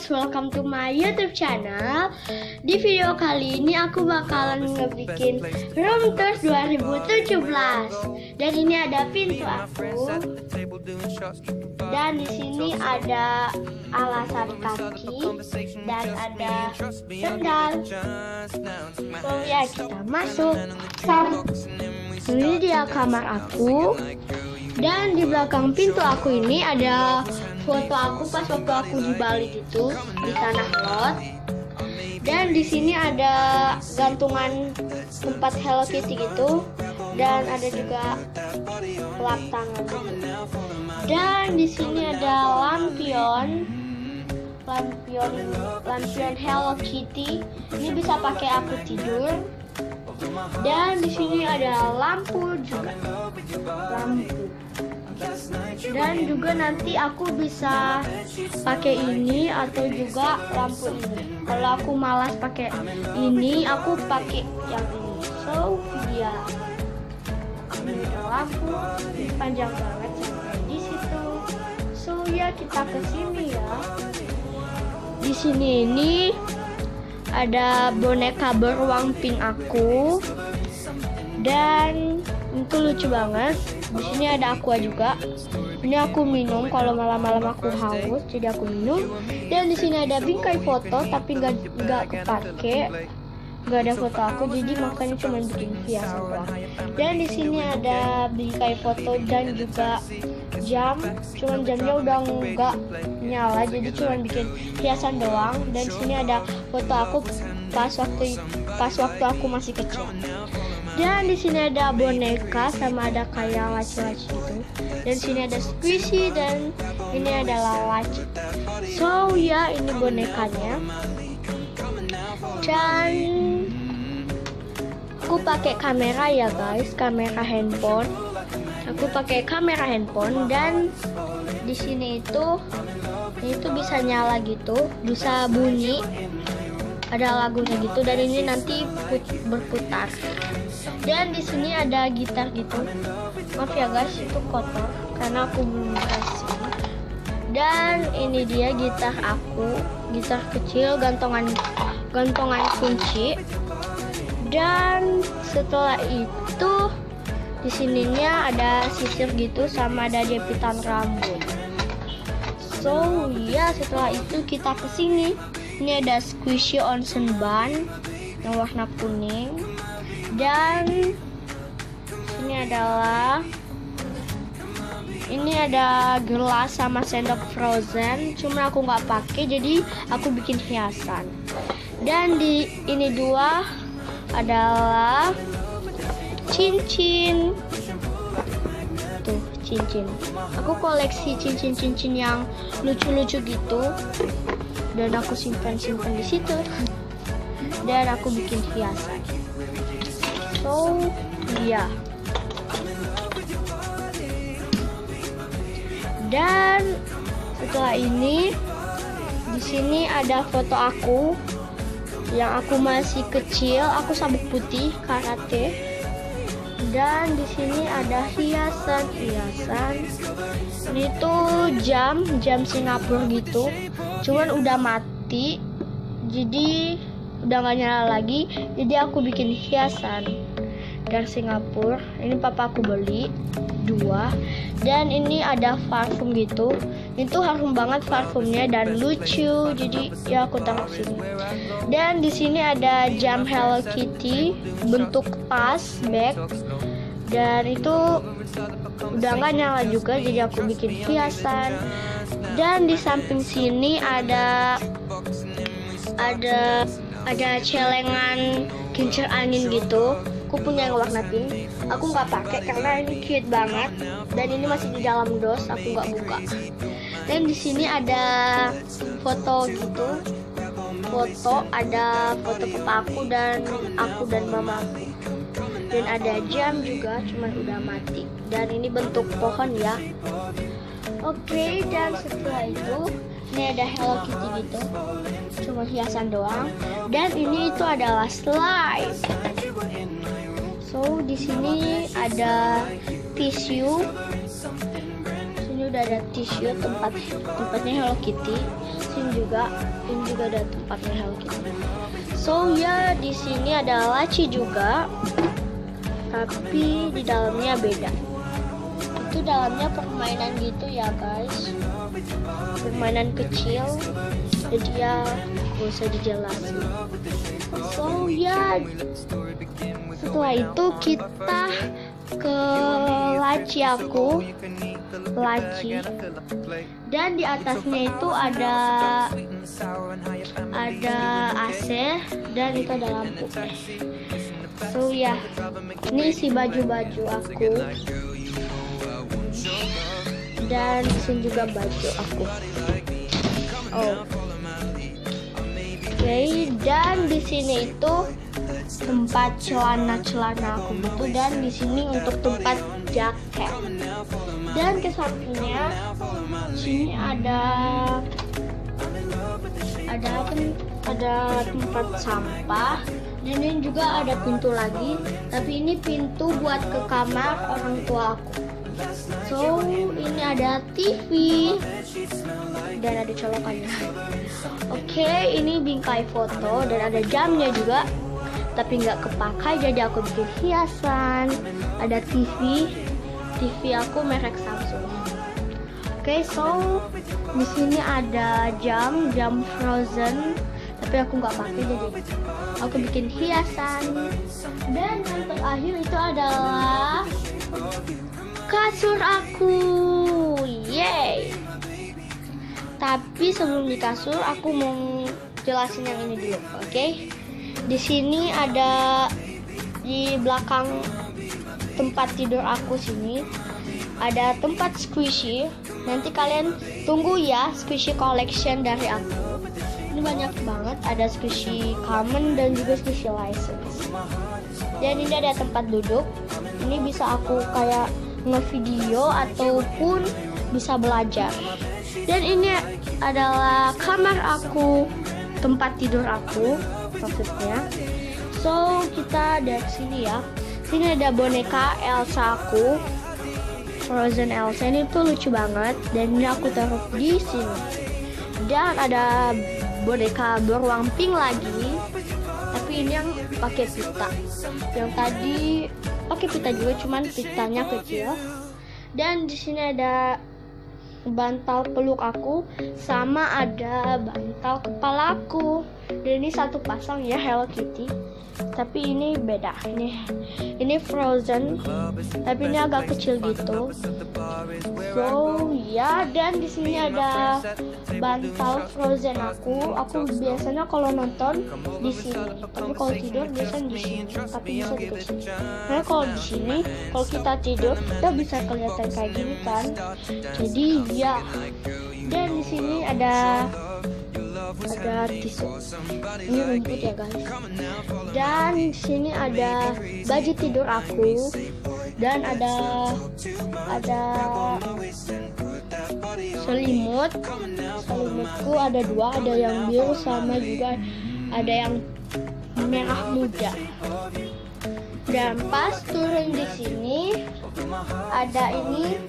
guys, welcome to my YouTube channel. Di video kali ini aku bakalan ngebikin room tour 2017. Dan ini ada pintu aku. Dan di sini ada alasan kaki dan ada sendal. So ya, kita masuk. Ini dia kamar aku. Dan di belakang pintu aku ini ada foto aku pas waktu aku di Bali gitu, di tanah lot. Dan di sini ada gantungan tempat Hello Kitty gitu, dan ada juga lap tangan gitu. Dan di sini ada lampion Hello Kitty. Ini bisa pakai aku tidur. Dan di sini ada lampu juga. Dan juga nanti aku bisa pakai ini atau juga lampu ini. Kalau aku malas pakai ini, aku pakai yang ini. So ya, ini ada lampu, ini panjang banget sampai di situ. So ya, kita ke sini ya. Di sini ini ada boneka beruang pink aku. Dan itu lucu banget. Di sini ada aqua juga. Ini aku minum kalau malam-malam aku haus, jadi aku minum. Dan di sini ada bingkai foto, tapi nggak kepake, nggak ada foto aku, jadi makanya cuma bikin hiasan doang. Dan di sini ada bingkai foto dan juga jam, cuman jamnya udah nggak nyala, jadi cuma bikin hiasan doang. Dan di sini ada foto aku pas waktu aku masih kecil. Dan di sini ada boneka sama ada kayak laci-laci gitu. Dan sini ada squishy dan ini adalah laci. So ya, ini bonekanya. Dan aku pakai kamera ya guys, kamera handphone. Aku pakai kamera handphone dan di sini itu bisa nyala gitu, bisa bunyi. Ada lagunya gitu, dan ini nanti berputar. Dan di sini ada gitar gitu. Maaf ya guys, itu kotor karena aku belum kasih. Dan ini dia gitar aku, gitar kecil, gantongan kunci. Dan setelah itu di sininya ada sisir gitu sama ada jepitan rambut. So ya, setelah itu kita kesini. Ini ada squishy onsen bun yang warna kuning. Dan ini ada gelas sama sendok frozen, cuma aku nggak pakai, jadi aku bikin hiasan. Dan di ini dua adalah cincin. Tuh, cincin. Aku koleksi cincin-cincin yang lucu-lucu gitu. Dan aku simpan di situ. Dan aku bikin hiasan. So, iya. Dan setelah ini di sini ada foto aku yang aku masih kecil, aku sabuk putih karate. Dan di sini ada hiasan. Ini tuh jam Singapura gitu. Cuman udah mati, jadi udah gak nyala lagi. Jadi aku bikin hiasan dari Singapura. Ini papa aku beli 2. Dan ini ada parfum gitu. Itu harum banget parfumnya dan lucu. Jadi ya aku taruh sini. Dan di sini ada jam Hello Kitty bentuk tas bag. Dan itu udah gak nyala juga, jadi aku bikin hiasan. Dan di samping sini ada celengan kincir angin gitu. Aku punya yang warna pink. Aku nggak pakai karena ini cute banget. Dan ini masih di dalam dos, aku nggak buka. Dan di sini ada foto gitu. Ada foto papa aku dan mama aku. Dan ada jam juga, cuman udah mati. Dan ini bentuk pohon ya. Oke, dan setelah itu ini ada Hello Kitty gitu, cuma hiasan doang. Dan ini itu adalah slide. So di sini ada tisu. Sini udah ada tisu tempatnya Hello Kitty. sini juga. Ini juga ada tempatnya Hello Kitty. So ya, di sini ada laci juga, tapi di dalamnya beda. Itu dalamnya permainan gitu ya guys, permainan kecil, jadi ya gak usah dijelasin. So ya, setelah itu kita ke laci aku, dan di atasnya itu ada AC dan itu ada lampu. So ya, ini si baju-baju aku, dan disini juga baju aku. Oke, dan di sini itu tempat celana aku gitu, dan di sini untuk tempat jaket. Dan ke sampingnya sini ada tempat sampah, dan ini juga ada pintu lagi, tapi ini pintu buat ke kamar orang tua aku. So ini ada TV dan ada colokannya. Oke, ini bingkai foto dan ada jamnya juga, tapi nggak kepakai, jadi aku bikin hiasan. Ada TV aku merek Samsung. Oke, so di sini ada jam Frozen, tapi aku nggak pakai, jadi aku bikin hiasan. Dan yang terakhir itu adalah kasur aku, yeay. Tapi sebelum di kasur, aku mau jelasin yang ini dulu, oke? Di sini ada, di belakang tempat tidur aku sini ada tempat squishy. Nanti kalian tunggu ya squishy collection dari aku. Ini banyak banget, ada squishy common dan juga squishy license. Dan ini ada tempat duduk. Ini bisa aku kayak ngevideo ataupun bisa belajar. Dan ini adalah kamar aku, tempat tidur aku maksudnya. So kita dari sini ya. Sini ada boneka Elsa aku, Frozen Elsa. Ini tuh lucu banget, dan ini aku taruh di sini. Dan ada boneka beruang pink lagi, tapi ini yang pakai pita. Yang tadi pakai pita juga, cuman pitanya kecil. Dan di sini ada bantal peluk aku, sama ada bantal kepala aku. Dan ini satu pasang ya Hello Kitty, tapi ini beda. Ini Frozen, tapi ini agak kecil gitu. So ya, dan di sini ada bantal Frozen aku. Aku biasanya kalau nonton di sini, tapi kalau tidur biasanya di sini, tapi bisa dikecil. Karena kalau di sini, kalau kita tidur, kita bisa kelihatan kayak gini kan. Jadi ya, dan di sini ada tisu. Ini rumput ya guys. Dan di sini ada baju tidur aku, dan ada selimutku ada dua, ada yang biru sama juga ada yang merah muda. Dan pas turun di sini ada ini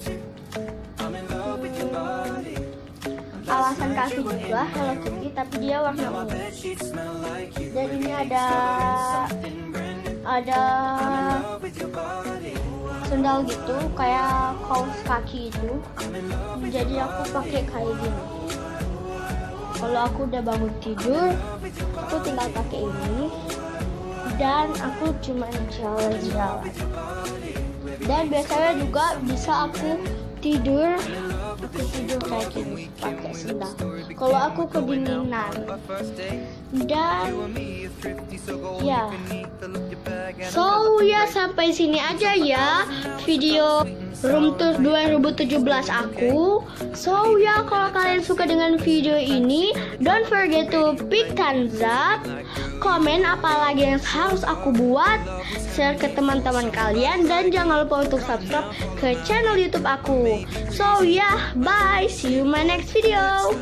alasan kaki juga Hello Kitty, tapi dia warna ungu. Dan ini ada sendal gitu, kayak kaos kaki itu. Jadi aku pakai kayak gini. Kalau aku udah bangun tidur, aku tinggal pakai ini, dan aku cuma jalan-jalan. Dan biasanya juga bisa aku tidur kayak gini pakai sendal kalau aku kedinginan. Dan ya, so ya, sampai sini aja ya video room tour 2017 aku. So ya, kalau kalian suka dengan video ini, don't forget to pick thumbs up, komen apa lagi yang harus aku buat, share ke teman-teman kalian, dan jangan lupa untuk subscribe ke channel YouTube aku. So ya, bye, see you in my next video.